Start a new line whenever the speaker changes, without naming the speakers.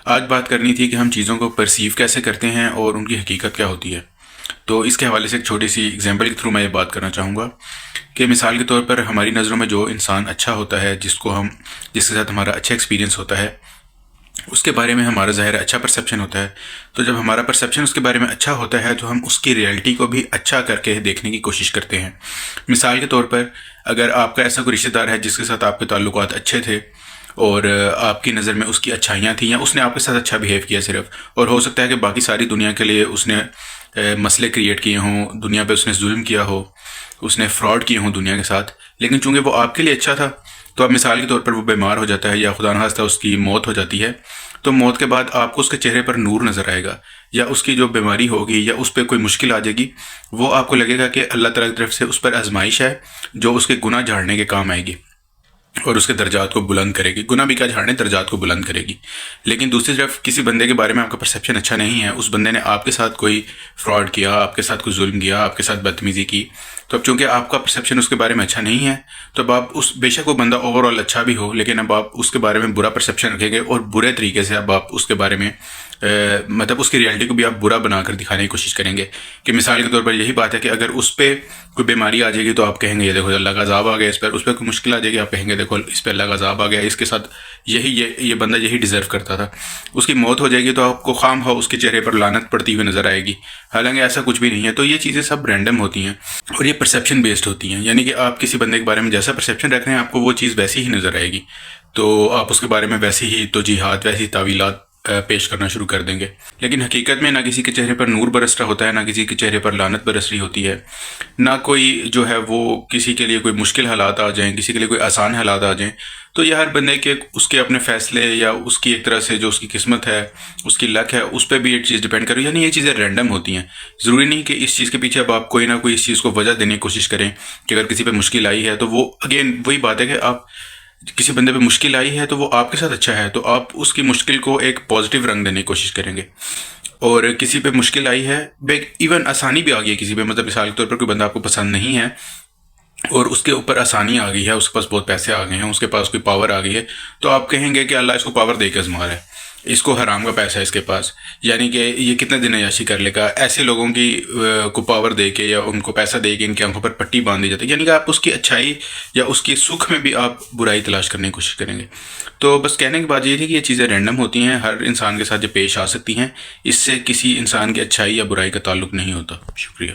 آج بات کرنی تھی کہ ہم چیزوں کو پرسیو کیسے کرتے ہیں اور ان کی حقیقت کیا ہوتی ہے۔ تو اس کے حوالے سے ایک چھوٹی سی ایگزامپل کے تھرو میں یہ بات کرنا چاہوں گا کہ مثال کے طور پر ہماری نظروں میں جو انسان اچھا ہوتا ہے، جس کے ساتھ ہمارا اچھا ایکسپیرینس ہوتا ہے، اس کے بارے میں ہمارا ظاہر اچھا پرسیپشن ہوتا ہے۔ تو جب ہمارا پرسیپشن اس کے بارے میں اچھا ہوتا ہے تو ہم اس کی ریئلٹی کو بھی اچھا کر کے دیکھنے کی کوشش کرتے ہیں۔ مثال کے طور پر اگر آپ کا ایسا کوئی رشتہ دار ہے جس کے ساتھ آپ کے تعلقات اچھے تھے اور آپ کی نظر میں اس کی اچھائیاں تھیں، یا اس نے آپ کے ساتھ اچھا بیہیو کیا صرف، اور ہو سکتا ہے کہ باقی ساری دنیا کے لیے اس نے مسئلے کریٹ کیے ہوں، دنیا پہ اس نے ظلم کیا ہو، اس نے فراڈ کیے ہوں دنیا کے ساتھ، لیکن چونکہ وہ آپ کے لیے اچھا تھا تو اب مثال کے طور پر وہ بیمار ہو جاتا ہے یا خدا نخواستہ اس کی موت ہو جاتی ہے، تو موت کے بعد آپ کو اس کے چہرے پر نور نظر آئے گا، یا اس کی جو بیماری ہوگی یا اس پہ کوئی مشکل آ جائے گی، وہ آپ کو لگے گا کہ اللہ تعالیٰ کی طرف سے اس پر آزمائش ہے جو اس کے گناہ جھاڑنے کے کام آئے گی اور اس کے درجات کو بلند کرے گی۔ گناہ بھی کیا جھاڑنے، درجات کو بلند کرے گی۔ لیکن دوسری طرف کسی بندے کے بارے میں آپ کا پرسیپشن اچھا نہیں ہے، اس بندے نے آپ کے ساتھ کوئی فراڈ کیا، آپ کے ساتھ کوئی ظلم کیا، آپ کے ساتھ بدتمیزی کی، تو اب چونکہ آپ کا پرسیپشن اس کے بارے میں اچھا نہیں ہے، تو اب آپ بے شک وہ بندہ اوور آل اچھا بھی ہو، لیکن اب آپ اس کے بارے میں برا پرسیپشن رکھیں گے اور برے طریقے سے اب آپ اس کے بارے میں مطلب اس کی ریئلٹی کو بھی آپ برا بنا کر دکھانے کی کوشش کریں گے۔ کہ مثال کے طور پر یہی بات ہے کہ اگر اس پہ کوئی بیماری آ جائے گی تو آپ کہیں گے یہ دیکھو اللہ کا عذاب آ گیا اس پہ کوئی مشکل آ جائے گی، آپ کہیں گے دیکھو اس پہ اللہ کا عذاب آ گیا، اس کے ساتھ یہ بندہ یہی ڈیزرو کرتا تھا۔ اس کی موت ہو جائے گی تو آپ کو خام خواہ اس کے چہرے پر لعنت پڑتی ہوئی نظر آئے گی، حالانکہ ایسا کچھ بھی نہیں ہے۔ تو یہ چیزیں سب رینڈم ہوتی ہیں اور یہ پرسیپشن بیسڈ ہوتی ہیں، یعنی کہ آپ کسی بندے کے بارے میں جیسا پرسیپشن رکھ رہے ہیں آپ کو وہ چیز ویسی ہی نظر آئے گی، تو آپ اس کے بارے میں ویسی ہی توجیحات، ویسی تعویلات پیش کرنا شروع کر دیں گے۔ لیکن حقیقت میں نہ کسی کے چہرے پر نور برس رہا ہوتا ہے، نہ کسی کے چہرے پر لعنت برس رہی ہوتی ہے، نہ کوئی جو ہے وہ کسی کے لیے کوئی مشکل حالات آ جائیں، کسی کے لیے کوئی آسان حالات آ جائیں، تو یہ ہر بندے کے اس کے اپنے فیصلے یا اس کی ایک طرح سے جو اس کی قسمت ہے، اس کی لک ہے، اس پہ بھی یہ چیز ڈیپینڈ کرے، یعنی یہ چیزیں رینڈم ہوتی ہیں۔ ضروری نہیں کہ اس چیز کے پیچھے اب آپ کوئی نہ کوئی اس چیز کو وجہ دینے کی کوشش کریں کہ اگر کسی پہ مشکل آئی ہے تو وہ اگین وہی بات ہے کہ آپ کسی بندے پہ مشکل آئی ہے تو وہ آپ کے ساتھ اچھا ہے تو آپ اس کی مشکل کو ایک پازیٹیو رنگ دینے کی کوشش کریں گے، اور کسی پہ مشکل آئی ہے، ایون آسانی بھی آ گئی ہے کسی پہ، مطلب مثال کے طور پر کوئی بندہ آپ کو پسند نہیں ہے اور اس کے اوپر آسانی آ گئی ہے، اس کے پاس بہت پیسے آ گئے ہیں، اس کے پاس کوئی پاور آ گئی ہے، تو آپ کہیں گے کہ اللہ اس کو پاور دے کے آزما رہا ہے، اس کو حرام کا پیسہ ہے اس کے پاس، یعنی کہ یہ کتنے دن عیاشی کر لے گا۔ ایسے لوگوں کی کو پاور دے کے یا ان کو پیسہ دے کے ان کی آنکھوں پر پٹی باندھ دی جاتی ہے، یعنی کہ آپ اس کی اچھائی یا اس کی سکھ میں بھی آپ برائی تلاش کرنے کی کوشش کریں گے۔ تو بس کہنے کی بات یہ تھی کہ یہ چیزیں رینڈم ہوتی ہیں، ہر انسان کے ساتھ یہ پیش آ سکتی ہیں، اس سے کسی انسان کی اچھائی یا برائی کا تعلق نہیں ہوتا۔ شکریہ۔